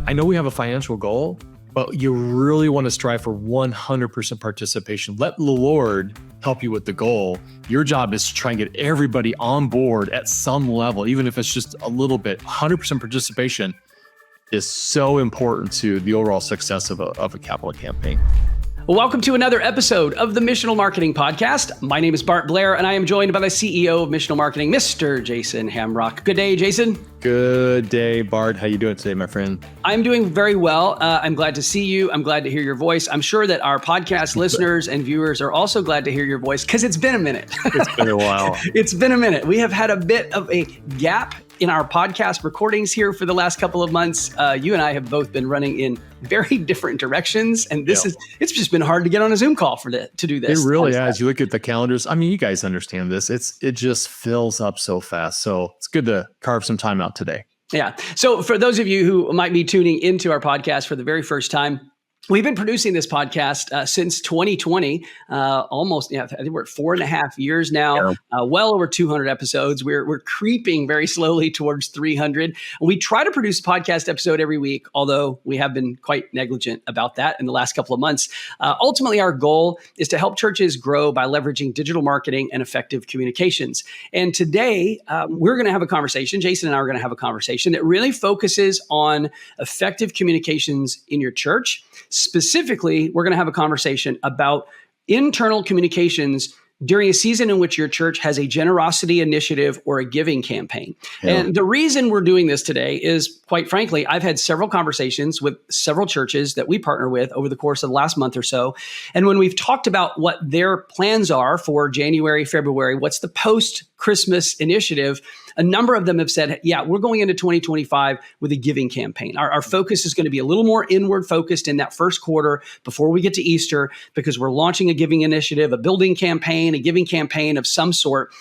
I know we have a financial goal, but you really want to strive for 100% participation. Let the Lord help you with the goal. Your job is to try and get everybody on board at some level, even if it's just a little bit. 100% participation is so important to the overall success of a capital campaign. Well, welcome to another episode of the Missional Marketing Podcast. My name is Bart, Blair, and I am joined by the CEO of Missional Marketing, Mr. Jason Hamrock. Good day, Jason. Good day, Bart. How you doing today, my friend? I'm doing very well. I'm glad to see you. I'm glad to hear your voice. I'm sure that our podcast listeners and viewers are also glad to hear your voice because it's been a minute. It's been a while. It's been a minute. We have had a bit of a gap in our podcast recordings here for the last couple of months. You and I have both been running in very different directions. And it's just been hard to get on a Zoom call to do this. It really has. You look at the calendars. I mean, you guys understand this. It just fills up so fast. So it's good to carve some time out today. Yeah. So for those of you who might be tuning into our podcast for the very first time, we've been producing this podcast since 2020, almost, I think we're at 4.5 years now, well over 200 episodes. We're creeping very slowly towards 300. We try to produce a podcast episode every week, although we have been quite negligent about that in the last couple of months. Ultimately, our goal is to help churches grow by leveraging digital marketing and effective communications. And today, we're going to have a conversation, Jason and I are going to have a conversation that really focuses on effective communications in your church. Specifically, we're going to have a conversation about internal communications during a season in which your church has a generosity initiative or a giving campaign. Yeah. And the reason we're doing this today is, quite frankly, I've had several conversations with several churches that we partner with over the course of the last month or so. And when we've talked about what their plans are for January, February, what's the post-Christmas initiative, a number of them have said, yeah, we're going into 2025 with a giving campaign. Our focus is going to be a little more inward focused in that first quarter before we get to Easter, because we're launching a giving initiative, a building campaign, a giving campaign of some sort.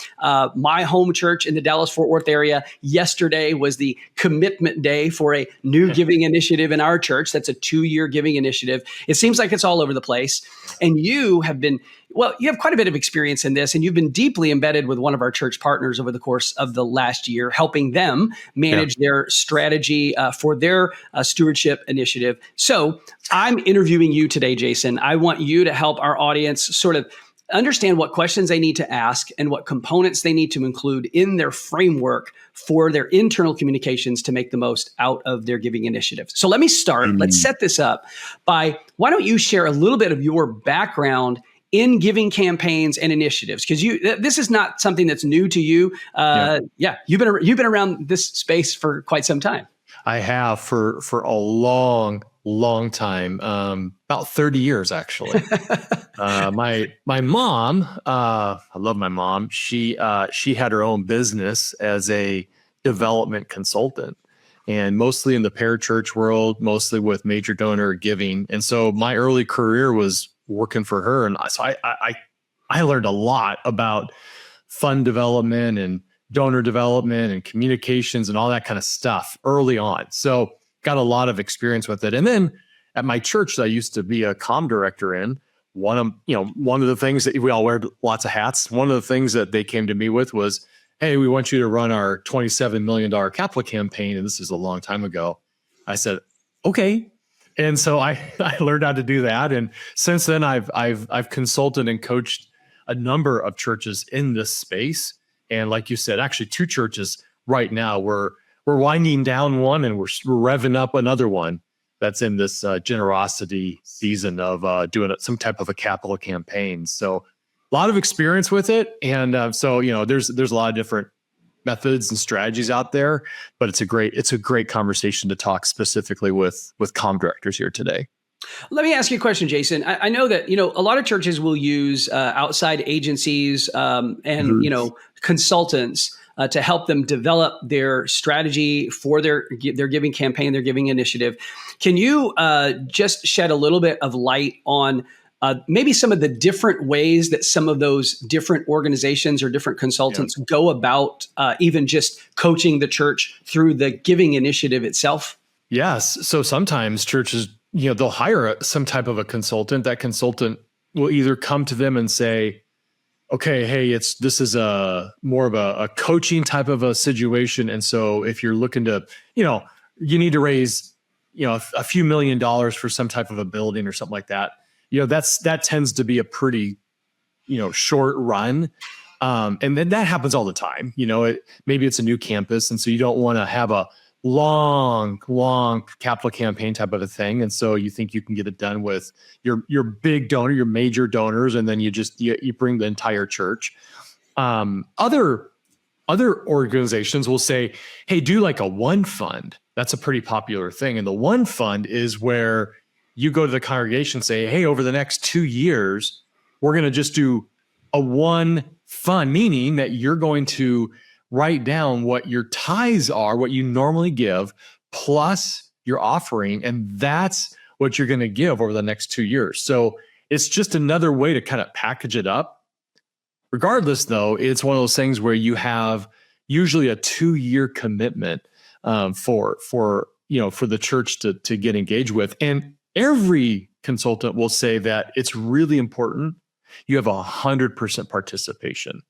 My home church in the Dallas-Fort Worth area, yesterday was the commitment day for a new giving initiative in our church. That's a 2-year giving initiative. It seems like it's all over the place. And you have quite a bit of experience in this, and you've been deeply embedded with one of our church partners over the course of the last year, helping them manage their strategy for their stewardship initiative. So I'm interviewing you today, Jason. I want you to help our audience sort of understand what questions they need to ask and what components they need to include in their framework for their internal communications to make the most out of their giving initiative. So let me start. Let's set this up by, why don't you share a little bit of your background in giving campaigns and initiatives? Because this is not something that's new to you. You've been around this space for quite some time. I have for a long time, about 30 years actually. My mom, I love my mom. She had her own business as a development consultant, and mostly in the parachurch world, mostly with major donor giving. And so my early career was working for her. And so I learned a lot about fund development and donor development and communications and all that kind of stuff early on. So got a lot of experience with it. And then at my church that I used to be a comm director in, one of the things that we all wear lots of hats. One of the things that they came to me with was, hey, we want you to run our $27 million capital campaign. And this is a long time ago. I said, okay. And so I learned how to do that. And since then I've consulted and coached a number of churches in this space. And like you said, actually 2 churches right now, we're winding down one and we're revving up another one that's in this generosity season of doing some type of a capital campaign. So a lot of experience with it. And there's a lot of different methods and strategies out there, but it's a great conversation to talk specifically with comm directors here today. Let me ask you a question, Jason. I know that, a lot of churches will use outside agencies and consultants to help them develop their strategy for their giving campaign, their giving initiative. Can you just shed a little bit of light on maybe some of the different ways that some of those different organizations or different consultants go about even just coaching the church through the giving initiative itself? Yes. So sometimes churches, they'll hire some type of a consultant. That consultant will either come to them and say, okay, hey, this is a more of a coaching type of a situation. And so if you're looking to, you need to raise a few $1 million for some type of a building or something like that, that tends to be a pretty, short run. And then that happens all the time. Maybe it's a new campus. And so you don't want to have a long capital campaign type of a thing. And so you think you can get it done with your big donor, your major donors, and then you bring the entire church. Other organizations will say, hey, do like a one fund. That's a pretty popular thing. And the one fund is where you go to the congregation and say, hey, over the next 2 years, we're going to just do a one fund, meaning that you're going to write down what your tithes are, what you normally give, plus your offering. And that's what you're going to give over the next 2 years. So it's just another way to kind of package it up. Regardless, though, it's one of those things where you have usually a 2-year commitment for the church to get engaged with. And every consultant will say that it's really important you have 100% participation.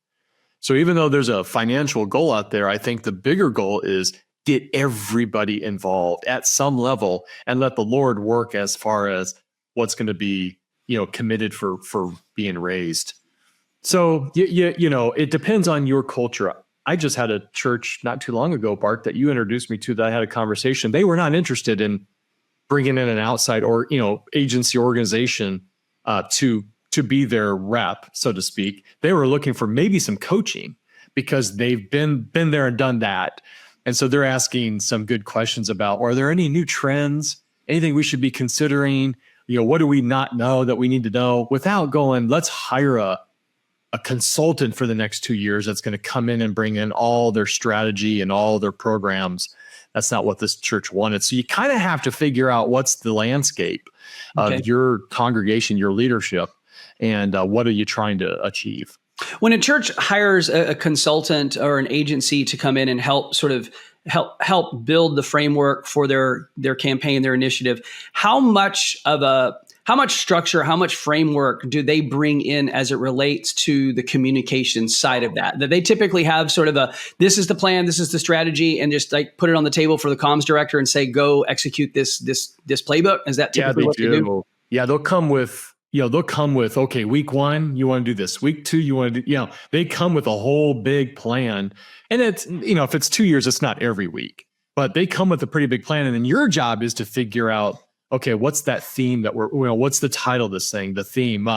So even though there's a financial goal out there, I think the bigger goal is get everybody involved at some level and let the Lord work as far as what's going to be, committed for being raised. So, it depends on your culture. I just had a church not too long ago, Bart, that you introduced me to, that I had a conversation. They were not interested in bringing in an outside or, agency organization to be their rep, so to speak. They were looking for maybe some coaching because they've been there and done that. And so they're asking some good questions about, are there any new trends, anything we should be considering? What do we not know that we need to know, without going, let's hire a consultant for the next 2 years that's going to come in and bring in all their strategy and all their programs. That's not what this church wanted. So you kind of have to figure out what's the landscape of your congregation, your leadership, and what are you trying to achieve? When a church hires a consultant or an agency to come in and help build the framework for their campaign, their initiative, how much structure, how much framework do they bring in as it relates to the communication side of that? That they typically have sort of this is the plan, this is the strategy, and just like put it on the table for the comms director and say, go execute this playbook? Is that typically what they do? Yeah, they'll come with, okay, week 1, you want to do this. Week 2, you want to do, they come with a whole big plan. And it's, if it's 2 years, it's not every week, but they come with a pretty big plan. And then your job is to figure out, okay, what's that theme that what's the title of this thing, the theme,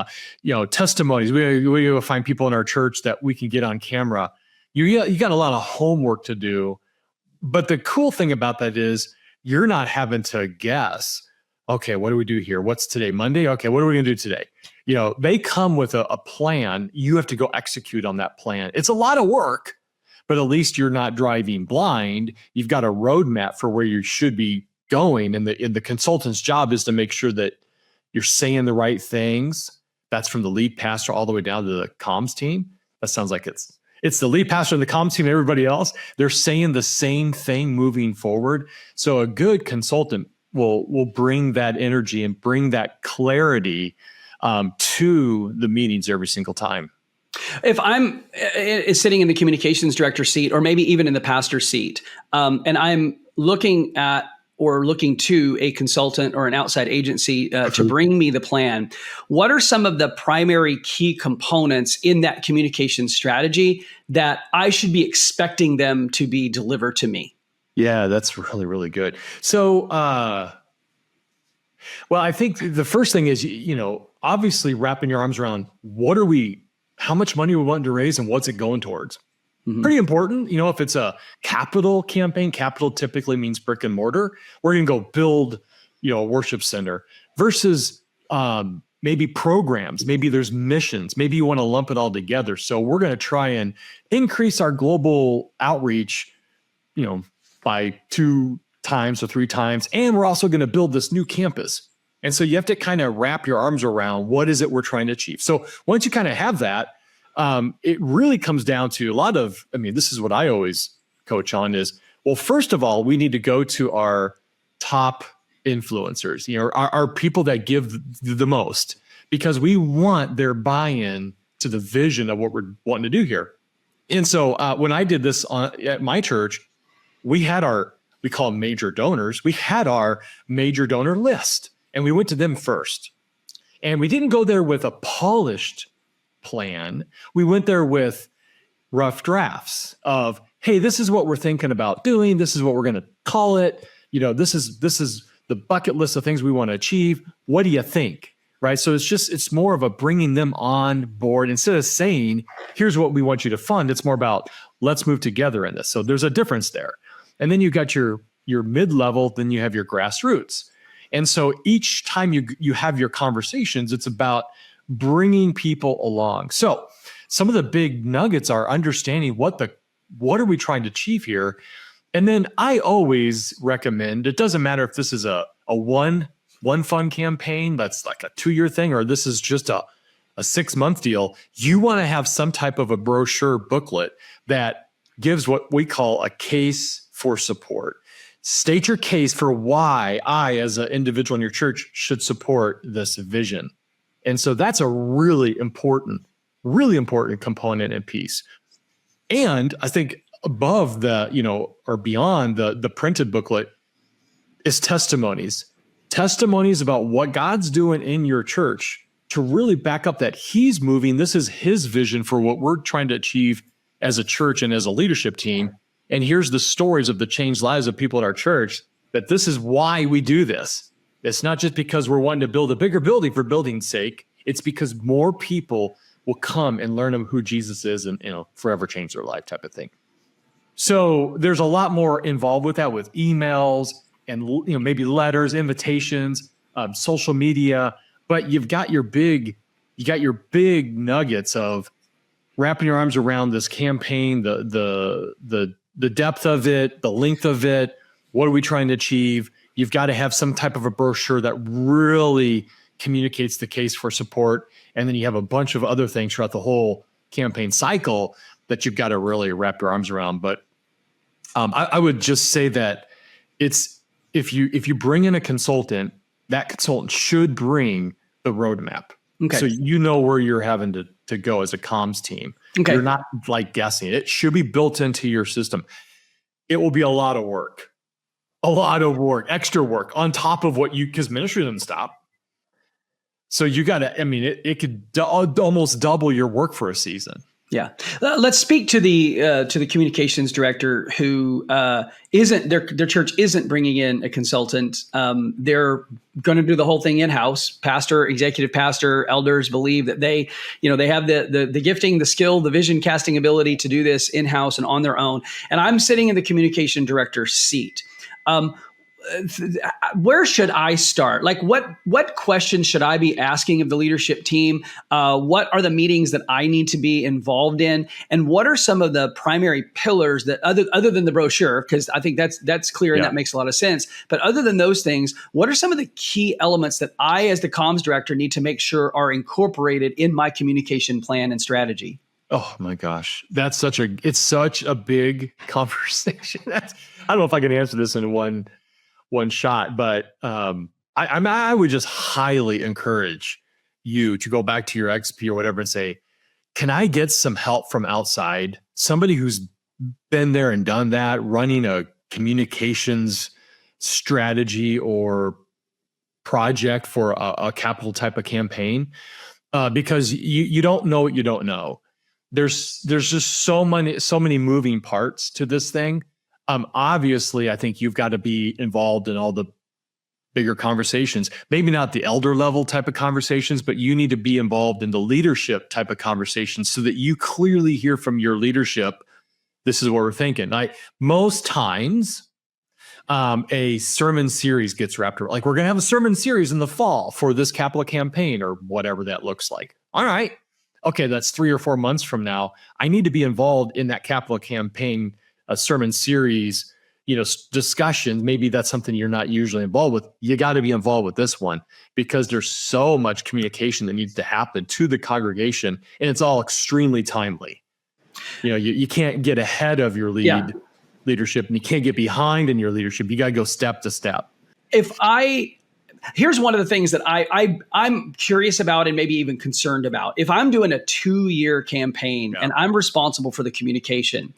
testimonies. We go find people in our church that we can get on camera. You got a lot of homework to do. But the cool thing about that is you're not having to guess, okay, what do we do here? What's today? Monday? Okay, what are we going to do today? They come with a plan. You have to go execute on that plan. It's a lot of work, but at least you're not driving blind. You've got a roadmap for where you should be going. And the consultant's job is to make sure that you're saying the right things. That's from the lead pastor all the way down to the comms team. That sounds like it's the lead pastor and the comms team and everybody else. They're saying the same thing moving forward. So a good consultant will bring that energy and bring that clarity to the meetings every single time. If I'm sitting in the communications director seat, or maybe even in the pastor seat, and I'm looking to a consultant or an outside agency to bring me the plan, what are some of the primary key components in that communication strategy that I should be expecting them to be delivered to me? Yeah, that's really, really good. So, I think the first thing is, obviously wrapping your arms around how much money we want to raise and what's it going towards. Mm-hmm. Pretty important. If it's a capital campaign, capital typically means brick and mortar. We're going to go build, a worship center versus maybe programs. Maybe there's missions. Maybe you want to lump it all together. So we're going to try and increase our global outreach, by 2 times or 3 times. And we're also going to build this new campus. And so you have to kind of wrap your arms around what is it we're trying to achieve. So once you kind of have that, it really comes down to this is what I always coach on is, well, first of all, we need to go to our top influencers, our people that give the most, because we want their buy-in to the vision of what we're wanting to do here. And so when I did this at my church, we had our we call them major donors, we had our major donor list and we went to them first. And we didn't go there with a polished plan. We went there with rough drafts of, hey, this is what we're thinking about doing. This is what we're going to call it. This is the bucket list of things we want to achieve. What do you think? Right. So it's more of a bringing them on board instead of saying, here's what we want you to fund. It's more about let's move together in this. So there's a difference there. And then you got your mid-level, then you have your grassroots. And so each time you have your conversations, it's about bringing people along. So some of the big nuggets are understanding what are we trying to achieve here. And then I always recommend, it doesn't matter if this is a one fund campaign that's like a 2-year thing, or this is just a 6-month deal. You want to have some type of a brochure booklet that gives what we call a case for support. State your case for why I, as an individual in your church, should support this vision. And so that's a really important component and piece. And I think above or beyond the printed booklet is testimonies about what God's doing in your church to really back up that he's moving. This is his vision for what we're trying to achieve as a church and as a leadership team. And here's the stories of the changed lives of people at our church, that this is why we do this. It's not just because we're wanting to build a bigger building for building's sake. It's because more people will come and learn who Jesus is and forever change their life type of thing. So there's a lot more involved with that, with emails and maybe letters, invitations, social media. But you've got your big nuggets of wrapping your arms around this campaign, the depth of it, the length of it. What are we trying to achieve? You've got to have some type of a brochure that really communicates the case for support. And then you have a bunch of other things throughout the whole campaign cycle that you've got to really wrap your arms around. But I would just say that it's if you bring in a consultant, that consultant should bring the roadmap. Okay. So where you're having to go as a comms team. Okay. You're not like guessing. It should be built into your system. It will be a lot of work, extra work on top of because ministry doesn't stop. So you got to, it could almost double your work for a season. Yeah. Let's speak to the communications director who their church isn't bringing in a consultant. They're going to do the whole thing in-house. Pastor, executive pastor, elders believe that they have the gifting, the skill, the vision casting ability to do this in-house and on their own. And I'm sitting in the communication director's seat. Where should I start? Like what questions should I be asking of the leadership team? What are the meetings that I need to be involved in? And what are some of the primary pillars that other than the brochure? Because I think that's clear and that makes a lot of sense. But other than those things, what are some of the key elements that I, as the comms director, need to make sure are incorporated in my communication plan and strategy? Oh my gosh, it's such a big conversation. I don't know if I can answer this in one shot, but I would just highly encourage you to go back to your XP or whatever and say, can I get some help from outside? Somebody who's been there and done that, running a communications strategy or project for a capital type of campaign, because you don't know what you don't know. There's just so many moving parts to this thing. Obviously, I think you've got to be involved in all the bigger conversations, maybe not the elder level type of conversations, but you need to be involved in the leadership type of conversations so that you clearly hear from your leadership, this is what we're thinking. Most times, a sermon series gets wrapped around, like we're going to have a sermon series in the fall for this capital campaign or whatever that looks like. All right. Okay, that's 3 or 4 months from now. I need to be involved in that capital campaign, a sermon series, discussions. Maybe that's something you're not usually involved with. You got to be involved with this one because there's so much communication that needs to happen to the congregation, and it's all extremely timely. You can't get ahead of your leadership, and you can't get behind in your leadership. You got to go step to step. Here's one of the things that I'm curious about and maybe even concerned about. If I'm doing a 2-year campaign and I'm responsible for the communication,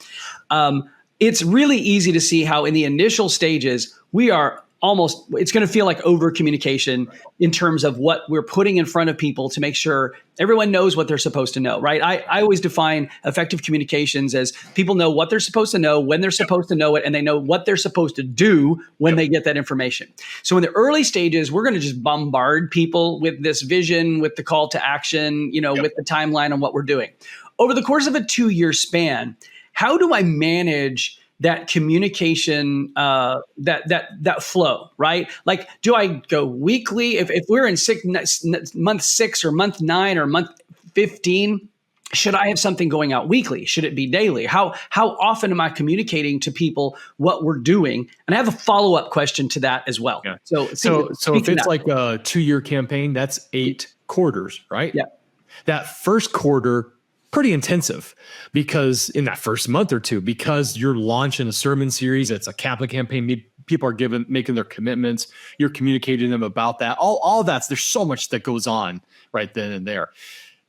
it's really easy to see how in the initial stages, it's going to feel like over communication in terms of what we're putting in front of people to make sure everyone knows what they're supposed to know, right? I always define effective communications as people know what they're supposed to know, when they're supposed to know it, and they know what they're supposed to do when they get that information. So in the early stages, we're going to just bombard people with this vision, with the call to action, with the timeline on what we're doing. Over the course of a 2-year span, how do I manage that communication, that flow, right? Like, do I go weekly? If we're in month 6 or month 9 or month 15, should I have something going out weekly? Should it be daily? How often am I communicating to people what we're doing? And I have a follow-up question to that as well. Yeah. So if it's like a 2-year campaign, that's 8 quarters, right? Yeah. That first quarter, pretty intensive, because in that first month or two, because you're launching a sermon series, it's a Catholic campaign, people are making their commitments, you're communicating to them about that, all that's, there's so much that goes on right then and there.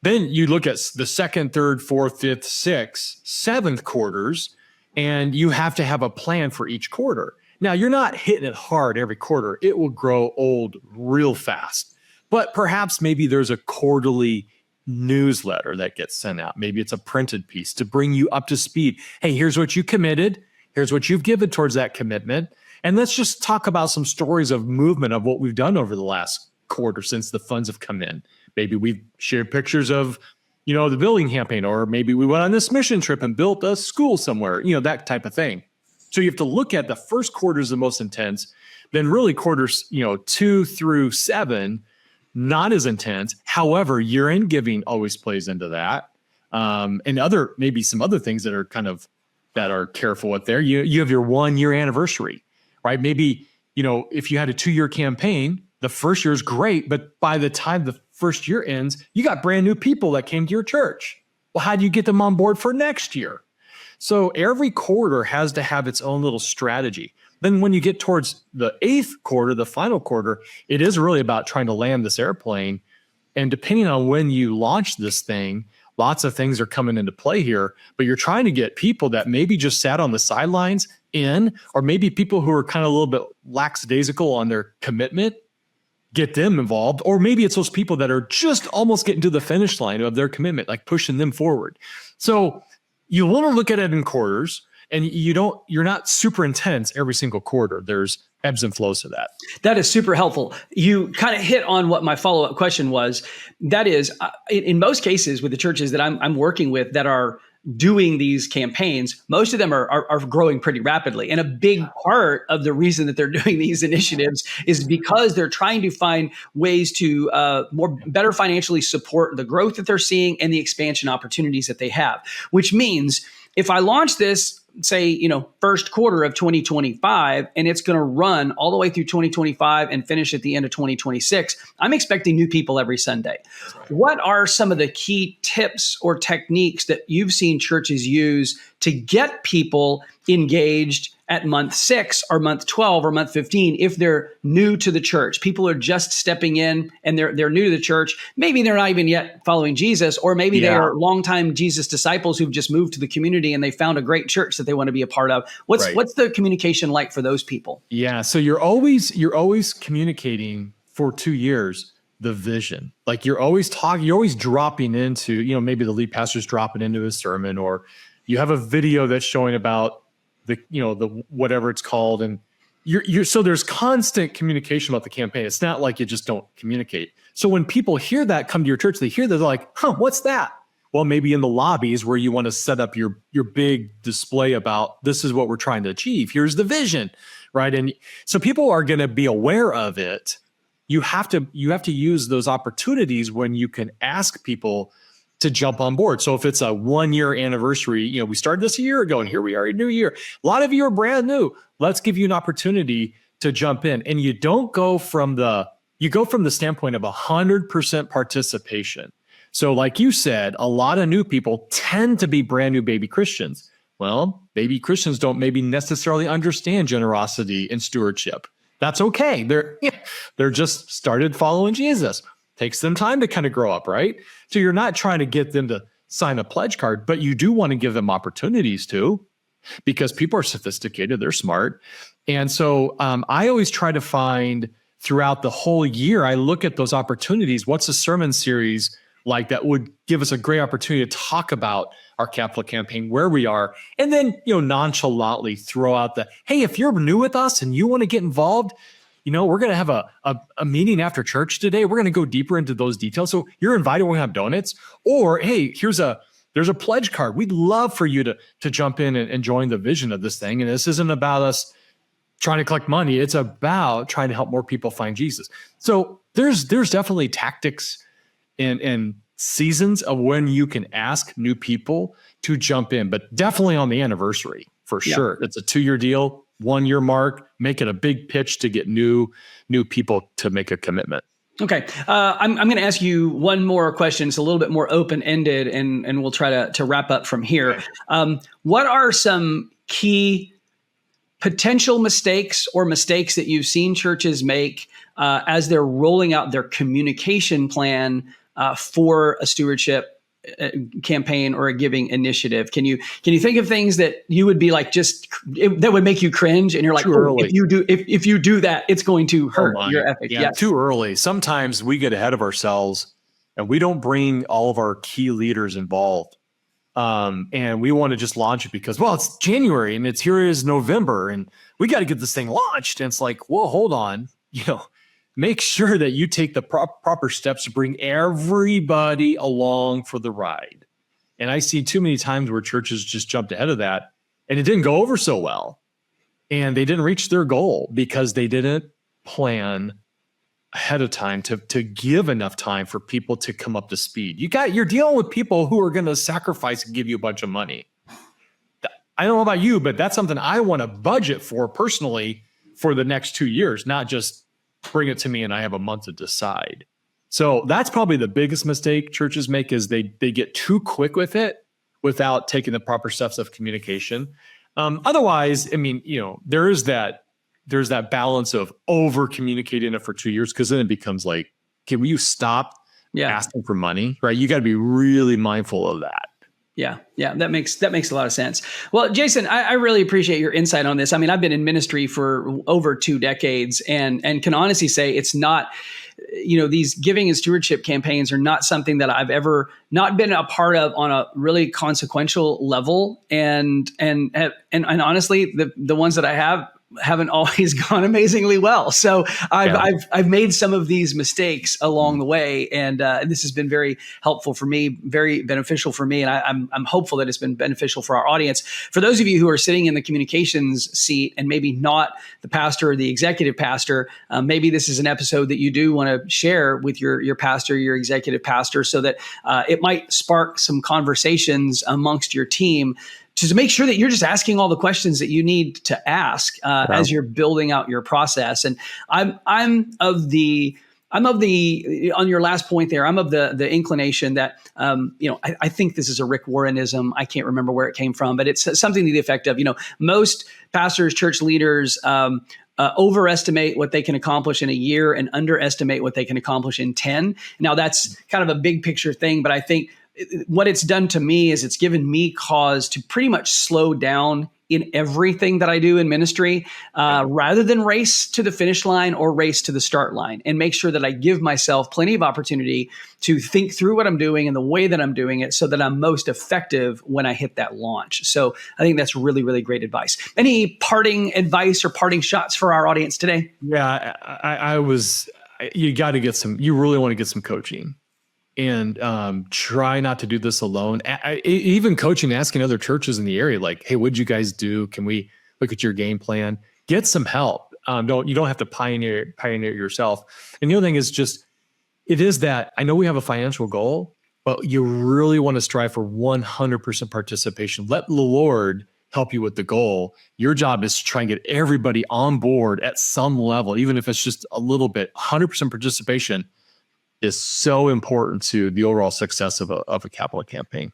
Then you look at the 2nd, 3rd, 4th, 5th, 6th, 7th quarters, and you have to have a plan for each quarter. Now, you're not hitting it hard every quarter. It will grow old real fast, but perhaps maybe there's a quarterly newsletter that gets sent out. Maybe it's a printed piece to bring you up to speed. Hey, here's what you committed. Here's what you've given towards that commitment. And let's just talk about some stories of movement of what we've done over the last quarter since the funds have come in. Maybe we've shared pictures of, the building campaign, or maybe we went on this mission trip and built a school somewhere, that type of thing. So you have to look at the first quarter is the most intense, then really quarters, 2 through 7, not as intense. However, year-end giving always plays into that. And maybe some other things that are careful with there. You have your 1-year anniversary, right? Maybe, if you had a 2-year campaign, the first year is great, but by the time the first year ends, you got brand new people that came to your church. Well, how do you get them on board for next year? So every quarter has to have its own little strategy. Then when you get towards the 8th quarter, the final quarter, it is really about trying to land this airplane. And depending on when you launch this thing, lots of things are coming into play here, but you're trying to get people that maybe just sat on the sidelines in, or maybe people who are kind of a little bit lackadaisical on their commitment, get them involved. Or maybe it's those people that are just almost getting to the finish line of their commitment, like pushing them forward. So you want to look at it in quarters. And you're not super intense every single quarter. There's ebbs and flows to that. That is super helpful. You kind of hit on what my follow-up question was. That is, in most cases with the churches that I'm working with that are doing these campaigns, most of them are growing pretty rapidly. And a big part of the reason that they're doing these initiatives is because they're trying to find ways to better financially support the growth that they're seeing and the expansion opportunities that they have, which means if I launch this, say, first quarter of 2025, and it's going to run all the way through 2025 and finish at the end of 2026, I'm expecting new people every Sunday. Right. What are some of the key tips or techniques that you've seen churches use to get people engaged at month 6 or month 12 or month 15 if they're new to the church? People are just stepping in and they're new to the church. Maybe they're not even yet following Jesus, or maybe they are longtime Jesus disciples who've just moved to the community and they found a great church that they want to be a part of. What's the communication like for those people? Yeah, so you're always communicating for 2 years the vision. Like you're always dropping into, maybe the lead pastor's dropping into a sermon, or you have a video that's showing about the whatever it's called. And so there's constant communication about the campaign. It's not like you just don't communicate. So when people hear that, come to your church, they hear that, they're like, what's that? Well, maybe in the lobbies where you want to set up your big display about this is what we're trying to achieve. Here's the vision, right? And so people are going to be aware of it. You have to use those opportunities when you can ask people to jump on board. So if it's a 1-year anniversary, we started this a year ago and here we are a new year. A lot of you are brand new. Let's give you an opportunity to jump in. And you go from the standpoint of 100% participation. So like you said, a lot of new people tend to be brand new baby Christians. Well, baby Christians don't maybe necessarily understand generosity and stewardship. That's okay. They're just started following Jesus. Takes them time to kind of grow up, right? So you're not trying to get them to sign a pledge card, but you do want to give them opportunities to. because people are sophisticated, they're smart. And so I always try to find throughout the whole year, I look at those opportunities. What's a sermon series like that would give us a great opportunity to talk about our capital campaign, where we are, and then, nonchalantly throw out hey, if you're new with us and you want to get involved, we're going to have a meeting after church today. We're going to go deeper into those details. So you're invited. We're going to have donuts. Or, hey, there's a pledge card. We'd love for you to jump in and join the vision of this thing. And this isn't about us trying to collect money. It's about trying to help more people find Jesus. So there's definitely tactics and seasons of when you can ask new people to jump in, but definitely on the anniversary for sure. It's a 2-year deal, 1-year mark, make it a big pitch to get new people to make a commitment. Okay. I'm going to ask you one more question. It's a little bit more open-ended and we'll try to wrap up from here. What are some key potential mistakes or mistakes that you've seen churches make as they're rolling out their communication plan for a stewardship campaign or a giving initiative? Can you think of things that you would be like, that would make you cringe, and you're like, if you do that, it's going to hurt your ethic? Yeah, too early. Sometimes we get ahead of ourselves and we don't bring all of our key leaders involved. And we want to just launch it because, it's January and here is November and we got to get this thing launched. And it's like, well, hold on, make sure that you take the proper steps to bring everybody along for the ride. And I see too many times where churches just jumped ahead of that and it didn't go over so well. And they didn't reach their goal because they didn't plan ahead of time to give enough time for people to come up to speed. You're dealing with people who are going to sacrifice and give you a bunch of money. I don't know about you, but that's something I want to budget for personally for the next 2 years, not just bring it to me and I have a month to decide. So that's probably the biggest mistake churches make, is they get too quick with it without taking the proper steps of communication. Otherwise, there's that balance of over communicating it for 2 years, because then it becomes like, okay, will you stop asking for money? Right? You got to be really mindful of that. Yeah. That makes a lot of sense. Well, Jason, I really appreciate your insight on this. I mean, I've been in ministry for over 2 decades and can honestly say it's not, these giving and stewardship campaigns are not something that I've ever not been a part of on a really consequential level. And honestly, the ones that I haven't always gone amazingly well. So I've made some of these mistakes along the way, and this has been very helpful for me, very beneficial for me, and I'm hopeful that it's been beneficial for our audience. For those of you who are sitting in the communications seat and maybe not the pastor or the executive pastor, maybe this is an episode that you do want to share with your pastor, your executive pastor, so that it might spark some conversations amongst your team, to make sure that you're just asking all the questions that you need to ask as you're building out your process. And I'm of the on your last point there, I'm of the inclination that I think this is a Rick Warrenism. I can't remember where it came from, but it's something to the effect of, most pastors, church leaders overestimate what they can accomplish in a year and underestimate what they can accomplish in 10. Now that's kind of a big picture thing, but I think what it's done to me is it's given me cause to pretty much slow down in everything that I do in ministry, rather than race to the finish line or race to the start line, and make sure that I give myself plenty of opportunity to think through what I'm doing and the way that I'm doing it so that I'm most effective when I hit that launch. So I think that's really, really great advice. Any parting advice or parting shots for our audience today? Yeah, you got to get you really want to get some coaching. And try not to do this alone. Even coaching, asking other churches in the area, like, hey, what'd you guys do? Can we look at your game plan? Get some help. You don't have to pioneer it yourself. And the other thing is it is that I know we have a financial goal, but you really want to strive for 100% participation. Let the Lord help you with the goal. Your job is to try and get everybody on board at some level, even if it's just a little bit. 100% participation is so important to the overall success of a capital campaign.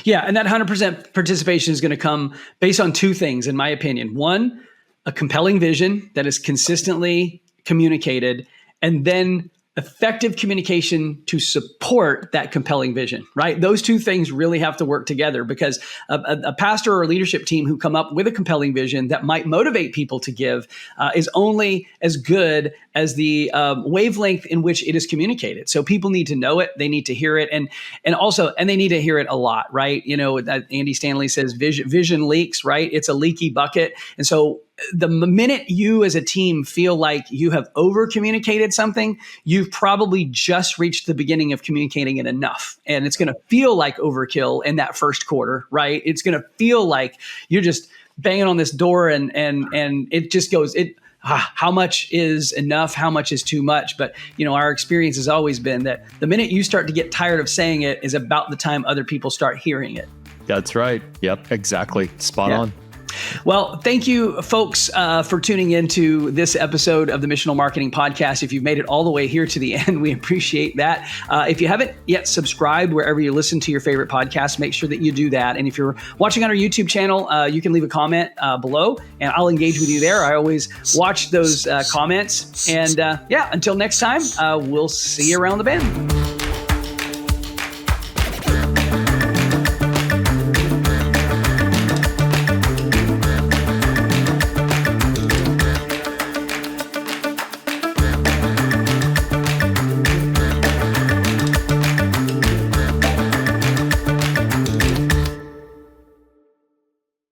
Yeah, and that 100% participation is going to come based on 2 things, in my opinion. One, a compelling vision that is consistently communicated, and then effective communication to support that compelling vision, right? Those two things really have to work together, because a pastor or a leadership team who come up with a compelling vision that might motivate people to give is only as good as the wavelength in which it is communicated. So people need to know it, they need to hear it, and they need to hear it a lot, right? Andy Stanley says vision leaks, right? It's a leaky bucket. And so the minute you as a team feel like you have over communicated something, you've probably just reached the beginning of communicating it enough. And it's going to feel like overkill in that first quarter, right? It's going to feel like you're just banging on this door and it just goes, how much is enough? How much is too much? But, our experience has always been that the minute you start to get tired of saying it is about the time other people start hearing it. That's right. Yep, exactly. Spot on. Well, thank you, folks, for tuning into this episode of the Missional Marketing Podcast. If you've made it all the way here to the end, we appreciate that. If you haven't yet subscribed wherever you listen to your favorite podcast, make sure that you do that. And if you're watching on our YouTube channel, you can leave a comment below, and I'll engage with you there. I always watch those comments. And until next time, we'll see you around the bend.